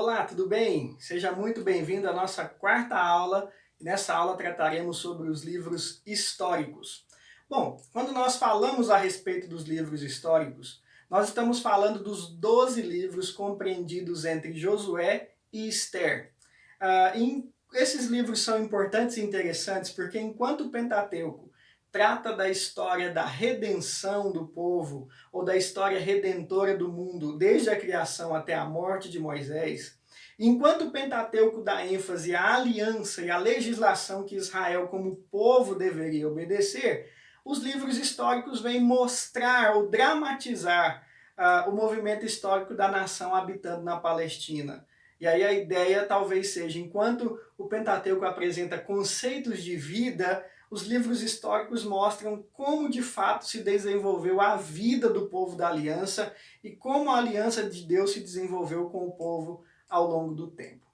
Olá, tudo bem? Seja muito bem-vindo à nossa quarta aula. Nessa aula trataremos sobre os livros históricos. Bom, quando nós falamos a respeito dos livros históricos, nós estamos falando dos 12 livros compreendidos entre Josué e Esther. Esses livros são importantes e interessantes porque enquanto o Pentateuco trata da história da redenção do povo, ou da história redentora do mundo, desde a criação até a morte de Moisés, enquanto o Pentateuco dá ênfase à aliança e à legislação que Israel como povo deveria obedecer, os livros históricos vêm mostrar ou dramatizar o movimento histórico da nação habitando na Palestina. E aí a ideia talvez seja, enquanto o Pentateuco apresenta conceitos de vida, os livros históricos mostram como de fato se desenvolveu a vida do povo da aliança e como a aliança de Deus se desenvolveu com o povo ao longo do tempo.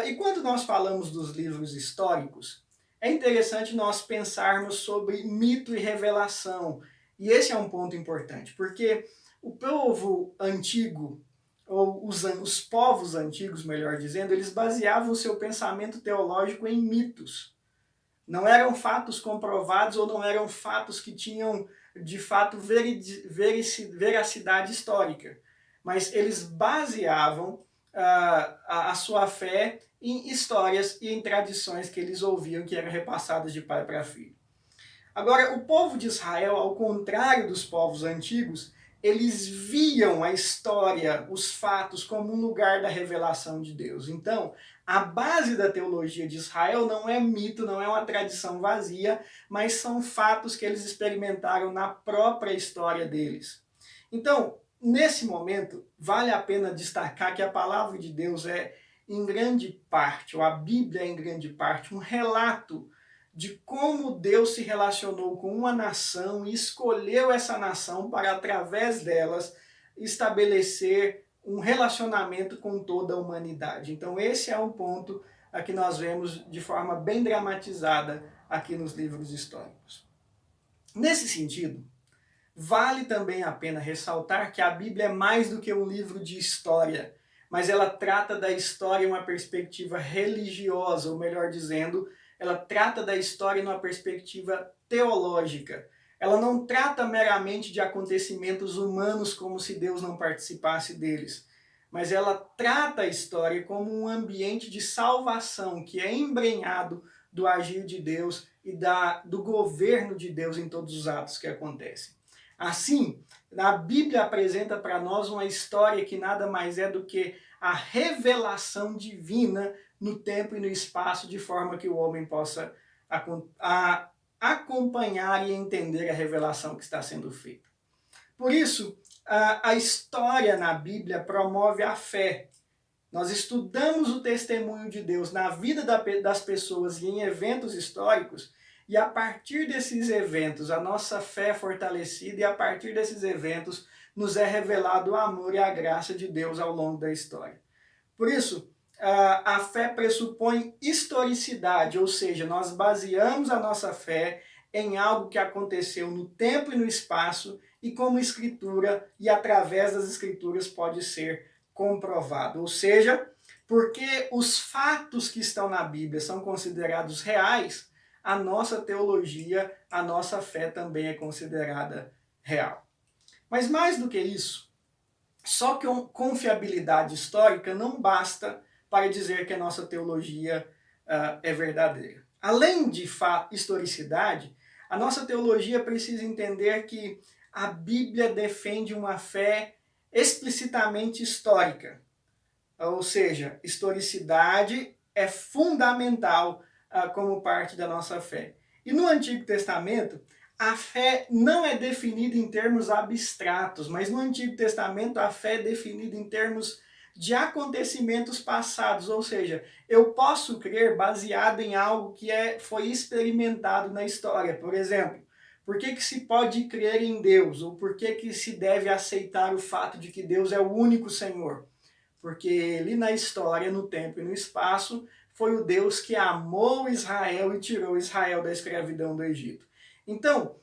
E quando nós falamos dos livros históricos, é interessante nós pensarmos sobre mito e revelação. E esse é um ponto importante, porque o povo antigo, ou os povos antigos, melhor dizendo, eles baseavam o seu pensamento teológico em mitos. Não eram fatos comprovados ou não eram fatos que tinham, de fato, veracidade histórica. Mas eles baseavam a sua fé em histórias e em tradições que eles ouviam que eram repassadas de pai para filho. Agora, o povo de Israel, ao contrário dos povos antigos, eles viam a história, os fatos, como um lugar da revelação de Deus. Então, a base da teologia de Israel não é mito, não é uma tradição vazia, mas são fatos que eles experimentaram na própria história deles. Então, nesse momento, vale a pena destacar que a palavra de Deus é, em grande parte, ou a Bíblia é, em grande parte, um relato de como Deus se relacionou com uma nação e escolheu essa nação para, através delas, estabelecer um relacionamento com toda a humanidade. Então esse é um ponto que nós vemos de forma bem dramatizada aqui nos livros históricos. Nesse sentido, vale também a pena ressaltar que a Bíblia é mais do que um livro de história, mas ela trata da história em uma perspectiva religiosa, ou melhor dizendo, ela trata da história numa perspectiva teológica. Ela não trata meramente de acontecimentos humanos como se Deus não participasse deles, mas ela trata a história como um ambiente de salvação que é embrenhado do agir de Deus e do governo de Deus em todos os atos que acontecem. Assim, a Bíblia apresenta para nós uma história que nada mais é do que a revelação divina no tempo e no espaço, de forma que o homem possa acompanhar e entender a revelação que está sendo feita. Por isso, a história na Bíblia promove a fé. Nós estudamos o testemunho de Deus na vida das pessoas e em eventos históricos, e a partir desses eventos a nossa fé é fortalecida, e a partir desses eventos nos é revelado o amor e a graça de Deus ao longo da história. Por isso, a fé pressupõe historicidade, ou seja, nós baseamos a nossa fé em algo que aconteceu no tempo e no espaço, e como escritura, e através das escrituras pode ser comprovado. Ou seja, porque os fatos que estão na Bíblia são considerados reais, a nossa teologia, a nossa fé também é considerada real. Mas mais do que isso, só que confiabilidade histórica não basta para dizer que a nossa teologia é verdadeira. Além de historicidade, a nossa teologia precisa entender que a Bíblia defende uma fé explicitamente histórica. Ou seja, historicidade é fundamental como parte da nossa fé. E no Antigo Testamento, a fé não é definida em termos abstratos, mas no Antigo Testamento a fé é definida em termos de acontecimentos passados, ou seja, eu posso crer baseado em algo que foi experimentado na história. Por exemplo, por que se pode crer em Deus? Ou por que se deve aceitar o fato de que Deus é o único Senhor? Porque ele na história, no tempo e no espaço, foi o Deus que amou Israel e tirou Israel da escravidão do Egito. Então,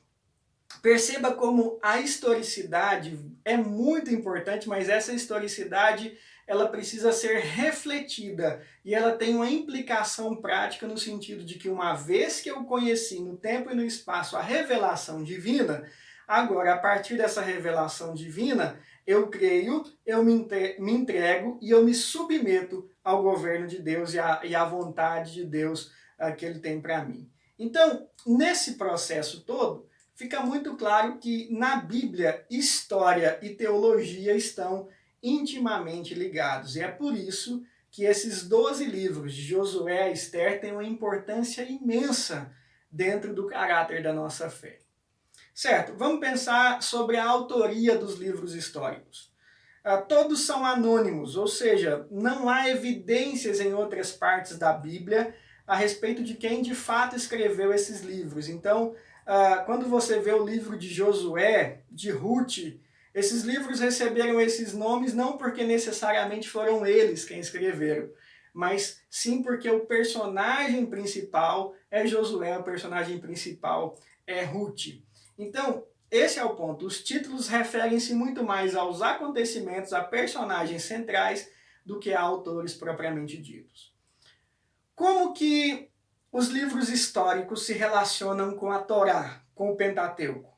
Perceba como a historicidade é muito importante, mas essa historicidade ela precisa ser refletida e ela tem uma implicação prática no sentido de que uma vez que eu conheci no tempo e no espaço a revelação divina, agora a partir dessa revelação divina, eu creio, eu me entrego e eu me submeto ao governo de Deus e à vontade de Deus que Ele tem para mim. Então, nesse processo todo, fica muito claro que na Bíblia, história e teologia estão intimamente ligados. E é por isso que esses 12 livros de Josué e Esther têm uma importância imensa dentro do caráter da nossa fé. Certo, vamos pensar sobre a autoria dos livros históricos. Todos são anônimos, ou seja, não há evidências em outras partes da Bíblia a respeito de quem de fato escreveu esses livros. Então, quando você vê o livro de Josué, de Ruth, esses livros receberam esses nomes não porque necessariamente foram eles quem escreveram, mas sim porque o personagem principal é Josué, o personagem principal é Ruth. Então, esse é o ponto. Os títulos referem-se muito mais aos acontecimentos, a personagens centrais, do que a autores propriamente ditos. Como que os livros históricos se relacionam com a Torá, com o Pentateuco?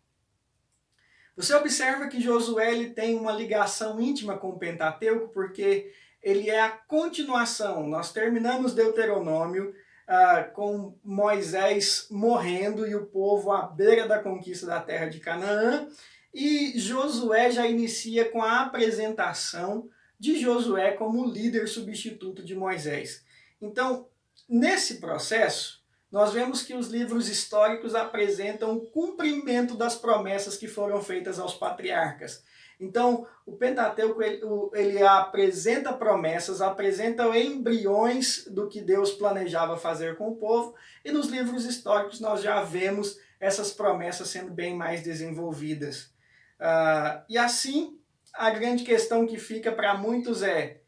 Você observa que Josué ele tem uma ligação íntima com o Pentateuco porque ele é a continuação. Nós terminamos Deuteronômio com Moisés morrendo e o povo à beira da conquista da terra de Canaã, e Josué já inicia com a apresentação de Josué como líder substituto de Moisés. Então, nesse processo, nós vemos que os livros históricos apresentam o cumprimento das promessas que foram feitas aos patriarcas. Então, o Pentateuco ele apresenta promessas, apresenta embriões do que Deus planejava fazer com o povo, e nos livros históricos nós já vemos essas promessas sendo bem mais desenvolvidas. E assim, a grande questão que fica para muitos é,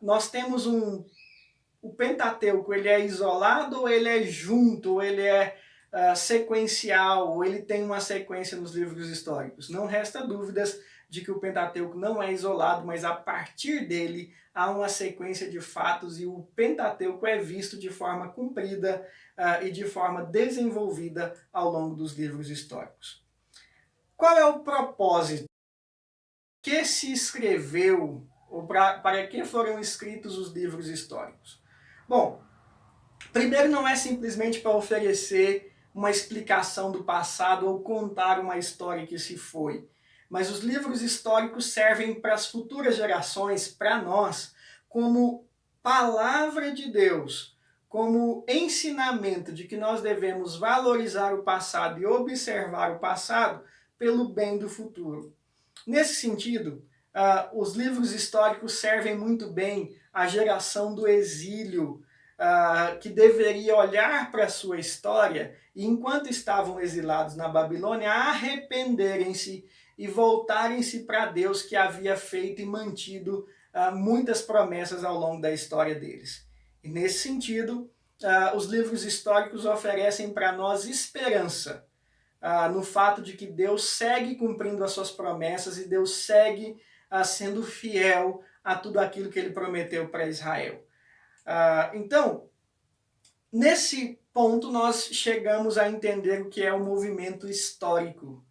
nós temos o Pentateuco, ele é isolado ou ele é junto, ou ele é sequencial, ou ele tem uma sequência nos livros históricos? Não resta dúvidas de que o Pentateuco não é isolado, mas a partir dele há uma sequência de fatos e o Pentateuco é visto de forma cumprida e de forma desenvolvida ao longo dos livros históricos. Qual é o propósito? Que se escreveu, ou para que foram escritos os livros históricos? Bom, primeiro não é simplesmente para oferecer uma explicação do passado ou contar uma história que se foi, mas os livros históricos servem para as futuras gerações, para nós, como palavra de Deus, como ensinamento de que nós devemos valorizar o passado e observar o passado pelo bem do futuro. Nesse sentido, os livros históricos servem muito bem à geração do exílio, que deveria olhar para a sua história e, enquanto estavam exilados na Babilônia, arrependerem-se e voltarem-se para Deus, que havia feito e mantido muitas promessas ao longo da história deles. E nesse sentido, os livros históricos oferecem para nós esperança no fato de que Deus segue cumprindo as suas promessas e Deus segue sendo fiel a tudo aquilo que ele prometeu para Israel. Então, nesse ponto nós chegamos a entender o que é o movimento histórico.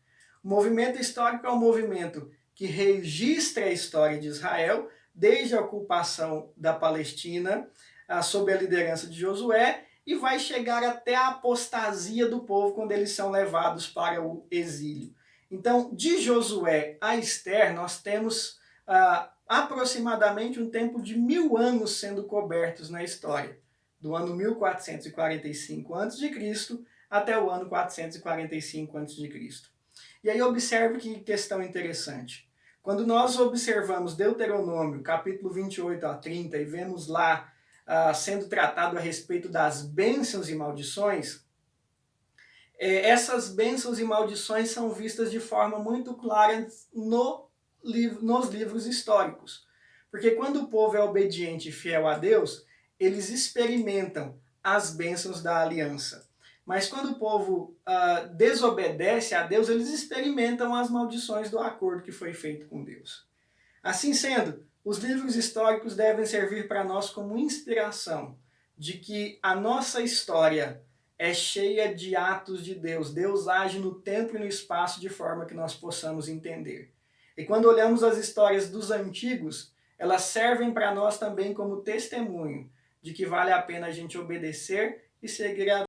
O movimento histórico é um movimento que registra a história de Israel, desde a ocupação da Palestina, sob a liderança de Josué, e vai chegar até a apostasia do povo quando eles são levados para o exílio. Então, de Josué a Esther, nós temos aproximadamente um tempo de 1000 anos sendo cobertos na história, do ano 1445 a.C. até o ano 445 a.C. E aí observe que questão interessante. Quando nós observamos Deuteronômio, capítulo 28 a 30, e vemos lá sendo tratado a respeito das bênçãos e maldições, essas bênçãos e maldições são vistas de forma muito clara nos livros históricos. Porque quando o povo é obediente e fiel a Deus, eles experimentam as bênçãos da aliança. mas quando o povo desobedece a Deus, eles experimentam as maldições do acordo que foi feito com Deus. Assim sendo, os livros históricos devem servir para nós como inspiração de que a nossa história é cheia de atos de Deus. Deus age no tempo e no espaço de forma que nós possamos entender. E quando olhamos as histórias dos antigos, elas servem para nós também como testemunho de que vale a pena a gente obedecer e seguir a